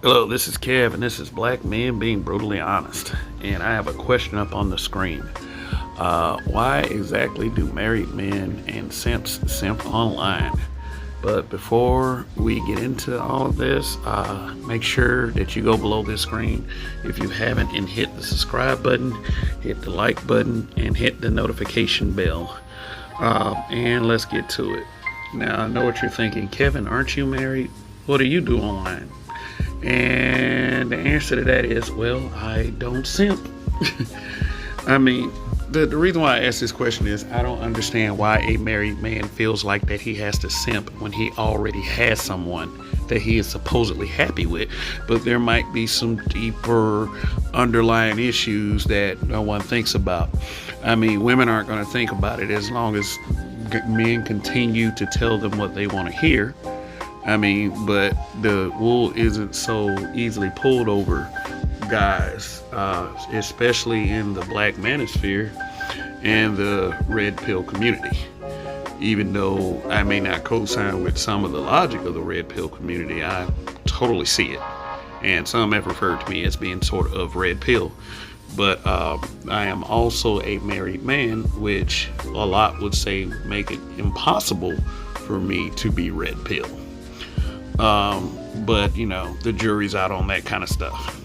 Hello, this is Kev, and this is Black Men Being Brutally Honest. And I have a question up on the screen. Why exactly do married men and simps simp online? But before we get into all of this, make sure that you go below this screen if you haven't and hit the subscribe button, hit the like button, and hit the notification bell. And let's get to it. Now, I know what you're thinking. Kevin, aren't you married? What do you do online? And the answer to that is, well, I don't simp. I mean, the reason why I ask this question is I don't understand why a married man feels like that he has to simp when he already has someone that he is supposedly happy with. But there might be some deeper underlying issues that no one thinks about. I mean, women aren't going to think about it as long as men continue to tell them what they want to hear. I mean, but the wool isn't so easily pulled over guys, especially in the black manosphere and the red pill community. Even though I may not co-sign with some of the logic of the red pill community, I totally see it. And some have referred to me as being sort of red pill. But I am also a married man, which a lot would say make it impossible for me to be red pill. But you know, the jury's out on that kind of stuff.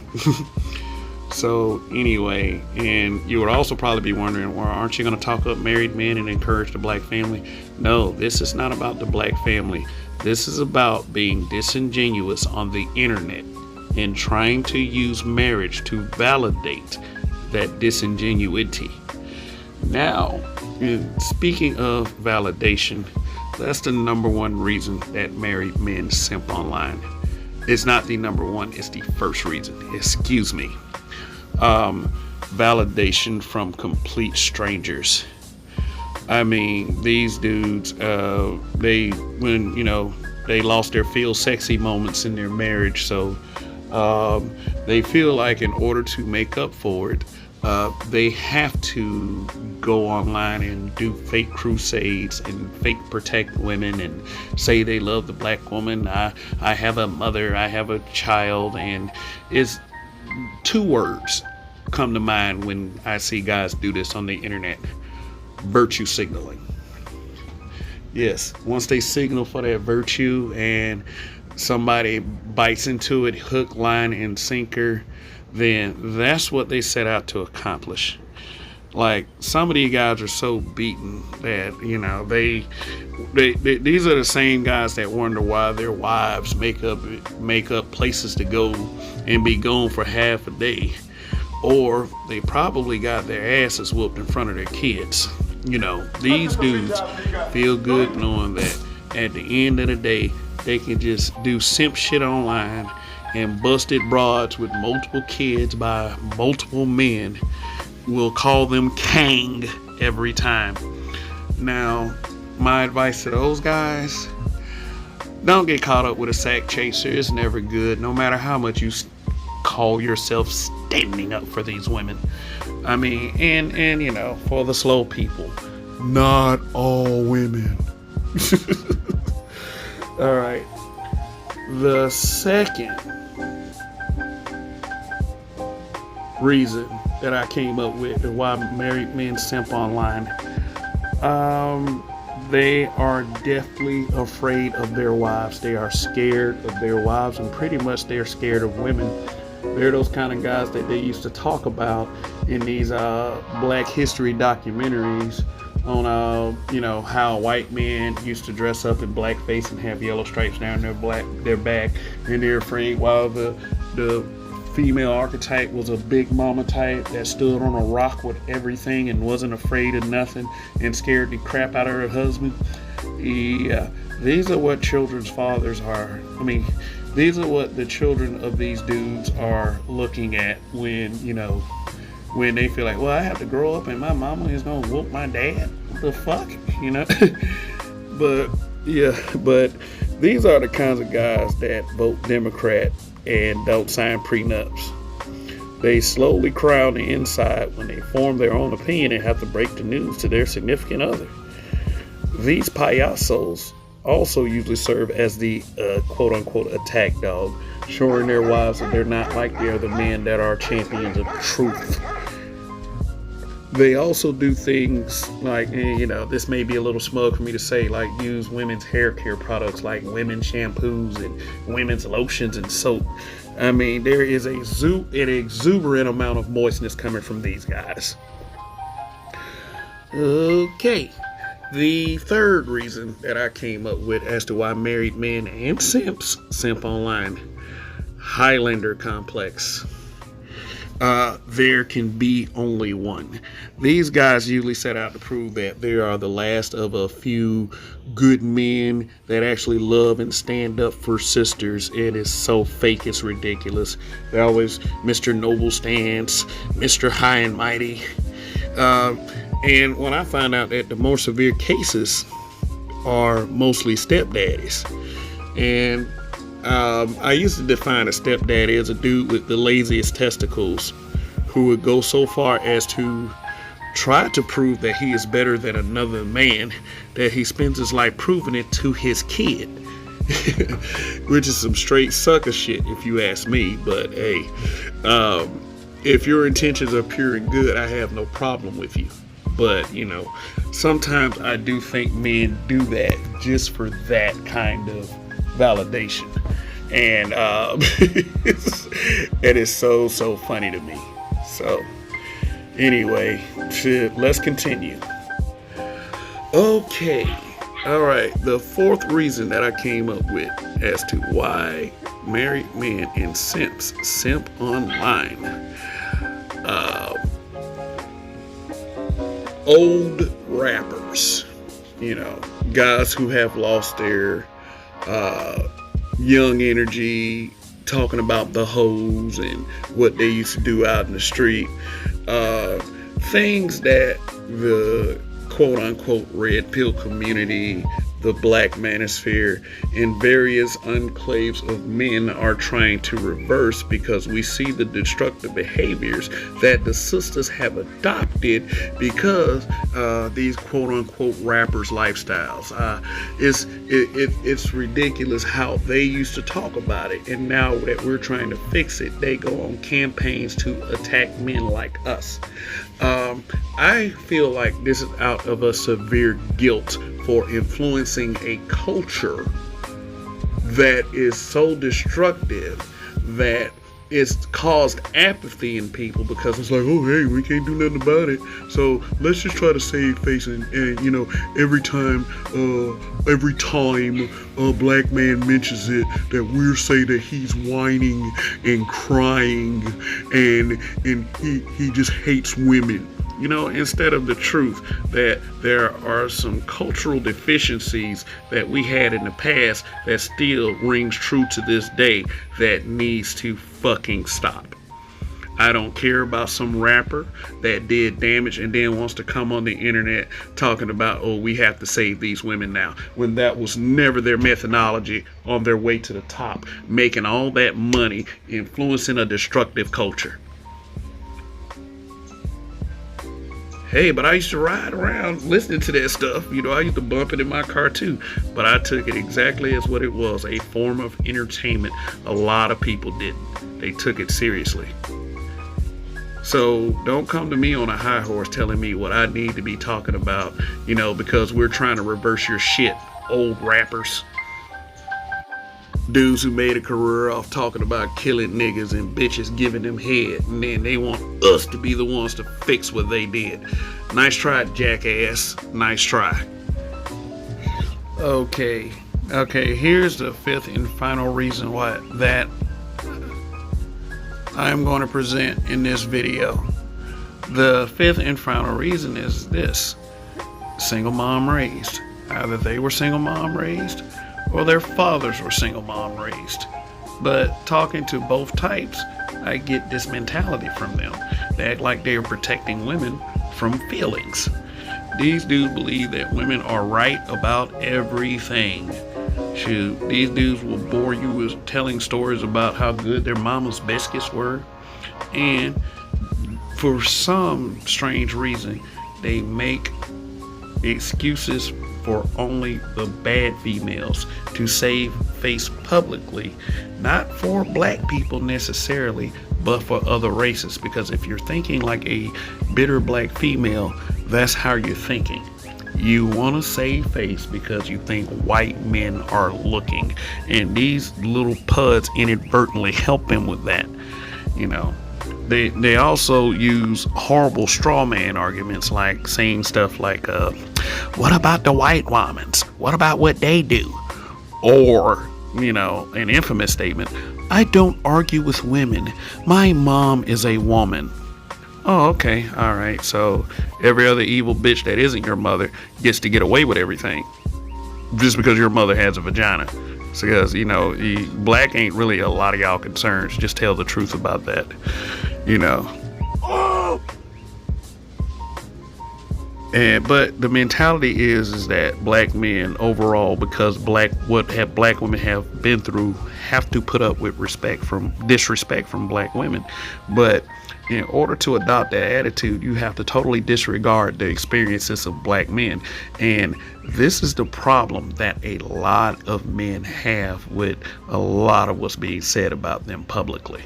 So anyway, and you would also probably be wondering, well, aren't you going to talk up married men and encourage the black family? No, this is not about the black family. This is about being disingenuous on the internet and trying to use marriage to validate that disingenuity. Now, speaking of validation, that's the number one reason that married men simp online. It's not the number one, it's the first reason. Excuse me. Validation from complete strangers. I mean, these dudes, they lost their feel sexy moments in their marriage, so they feel like in order to make up for it, they have to go online and do fake crusades and fake protect women and say they love the black woman. I have a mother, I have a child, and it's two words come to mind when I see guys do this on the internet: virtue signaling. Yes, once they signal for that virtue and somebody bites into it hook, line, and sinker, then that's what they set out to accomplish. Like, some of these guys are so beaten that, you know, they these are the same guys that wonder why their wives make up places to go and be gone for half a day, or they probably got their asses whooped in front of their kids. You know, these dudes feel good knowing that at the end of the day they can just do simp shit online and busted broads with multiple kids by multiple men will call them Kang every time. Now, my advice to those guys: don't get caught up with a sack chaser. It's never good, no matter how much you call yourself standing up for these women. I mean, and you know, for the slow people, not all women. All right. The second reason that I came up with why married men simp online, they are definitely afraid of their wives. They are scared of their wives, and pretty much they're scared of women. They're those kind of guys that they used to talk about in these black history documentaries on how white men used to dress up in blackface and have yellow stripes down their back, and they're afraid, while the female archetype was a big mama type that stood on a rock with everything and wasn't afraid of nothing and scared the crap out of her husband. Yeah, these are what children's fathers are. I mean, these are what the children of these dudes are looking at when they feel like, well, I have to grow up and my mama is gonna whoop my dad. What the fuck, you know? but these are the kinds of guys that vote Democrat and don't sign prenups. They slowly cry on the inside when they form their own opinion and have to break the news to their significant other. These payasos also usually serve as the quote unquote attack dog, showing their wives that they're not like the other men that are champions of truth. They also do things like, this may be a little smug for me to say, like use women's hair care products like women's shampoos and women's lotions and soap. I mean, there is an exuberant amount of moistness coming from these guys. Okay. The third reason that I came up with as to why married men and simps simp online: Highlander complex. There can be only one. These guys usually set out to prove that they are the last of a few good men that actually love and stand up for sisters. It is so fake, it's ridiculous. They're always Mr. Noble Stance, Mr. High and Mighty. And when I find out that the more severe cases are mostly stepdaddies, and I used to define a stepdaddy as a dude with the laziest testicles who would go so far as to try to prove that he is better than another man, that he spends his life proving it to his kid. Which is some straight sucker shit if you ask me. But hey, if your intentions are pure and good, I have no problem with you. But sometimes I do think men do that just for that kind of validation, and it is so funny to me. So anyway, let's continue. Okay, all right, the fourth reason that I came up with as to why married men and simps simp online: old rappers, guys who have lost their young energy, talking about the hoes and what they used to do out in the street, things that the quote unquote red pill community, the black manosphere, and various enclaves of men are trying to reverse, because we see the destructive behaviors that the sisters have adopted because these quote-unquote rappers' lifestyles. It's ridiculous how they used to talk about it, and now that we're trying to fix it, they go on campaigns to attack men like us. I feel like this is out of a severe guilt for influencing a culture that is so destructive that it's caused apathy in people, because it's like, oh hey, we can't do nothing about it, so let's just try to save face, and every time a black man mentions it, that we'll say that he's whining and crying and he just hates women. Instead of the truth that there are some cultural deficiencies that we had in the past that still rings true to this day, that needs to fucking stop. I don't care about some rapper that did damage and then wants to come on the internet talking about, oh, we have to save these women now, when that was never their methodology on their way to the top, making all that money, influencing a destructive culture. Hey, but I used to ride around listening to that stuff. I used to bump it in my car too. But I took it exactly as what it was, a form of entertainment. A lot of people didn't. They took it seriously. So don't come to me on a high horse telling me what I need to be talking about, because we're trying to reverse your shit, old rappers. Dudes who made a career off talking about killing niggas and bitches giving them head, and then they want us to be the ones to fix what they did. Nice try, jackass. Nice try. Okay, here's the fifth and final reason why that I'm going to present in this video. The fifth and final reason is this: single mom raised. Either they were single mom raised, or their fathers were single mom raised. But talking to both types, I get this mentality from them. They act like they're protecting women from feelings. These dudes believe that women are right about everything. Shoot, these dudes will bore you with telling stories about how good their mama's biscuits were. And for some strange reason, they make excuses for only the bad females to save face publicly, not for black people necessarily, but for other races. Because if you're thinking like a bitter black female, that's how you're thinking. You want to save face because you think white men are looking, and these little puds inadvertently help them with that. You know, they also use horrible straw man arguments, like saying stuff like, what about the white womans? What about what they do? Or, an infamous statement, I don't argue with women. My mom is a woman. Oh, okay. All right. So every other evil bitch that isn't your mother gets to get away with everything just because your mother has a vagina. So, because, black ain't really a lot of y'all concerns. Just tell the truth about that, But the mentality is that black men overall, because what black women have been through, have to put up with disrespect from black women. But in order to adopt that attitude, you have to totally disregard the experiences of black men. And this is the problem that a lot of men have with a lot of what's being said about them publicly.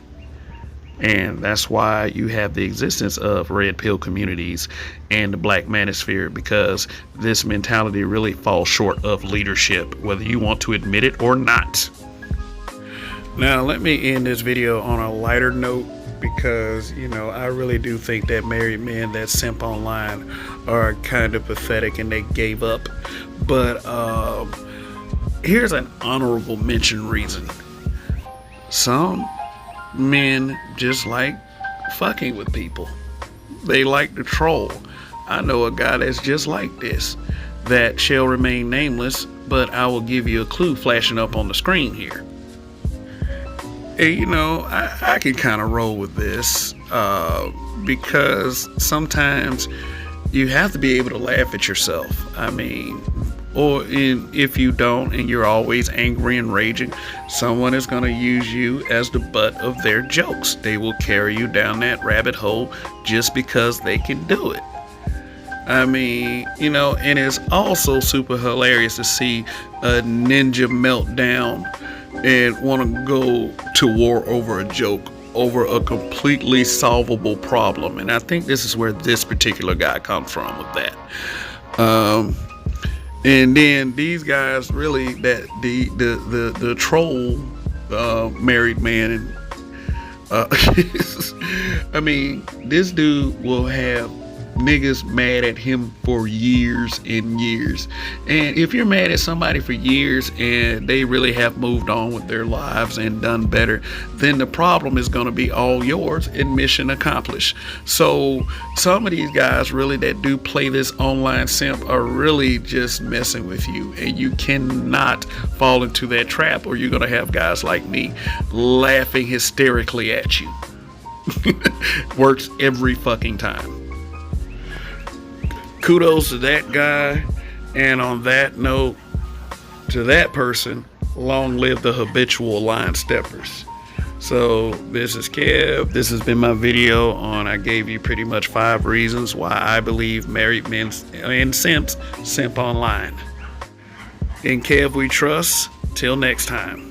And that's why you have the existence of red pill communities and the black manosphere, because this mentality really falls short of leadership, whether you want to admit it or not. Now, let me end this video on a lighter note, because, I really do think that married men that simp online are kind of pathetic and they gave up. But here's an honorable mention reason. Some men just like fucking with people. They like to troll. I know a guy that's just like this, that shall remain nameless, but I will give you a clue flashing up on the screen here. And, I can kind of roll with this because sometimes you have to be able to laugh at yourself. If you don't, and you're always angry and raging, someone is going to use you as the butt of their jokes. They will carry you down that rabbit hole just because they can do it. And it's also super hilarious to see a ninja meltdown and want to go to war over a joke, over a completely solvable problem. And I think this is where this particular guy comes from with that. And then these guys really, that the troll married man, this dude will have niggas mad at him for years and years. And if you're mad at somebody for years and they really have moved on with their lives and done better, then the problem is going to be all yours and mission accomplished. So some of these guys really that do play this online simp are really just messing with you, and you cannot fall into that trap, or you're going to have guys like me laughing hysterically at you. Works every fucking time. Kudos to that guy, and on that note, to that person, long live the habitual line steppers. So this is Kev. This has been my video on, I gave you pretty much 5 reasons why I believe married men and simps simp online. In Kev we trust. Till next time.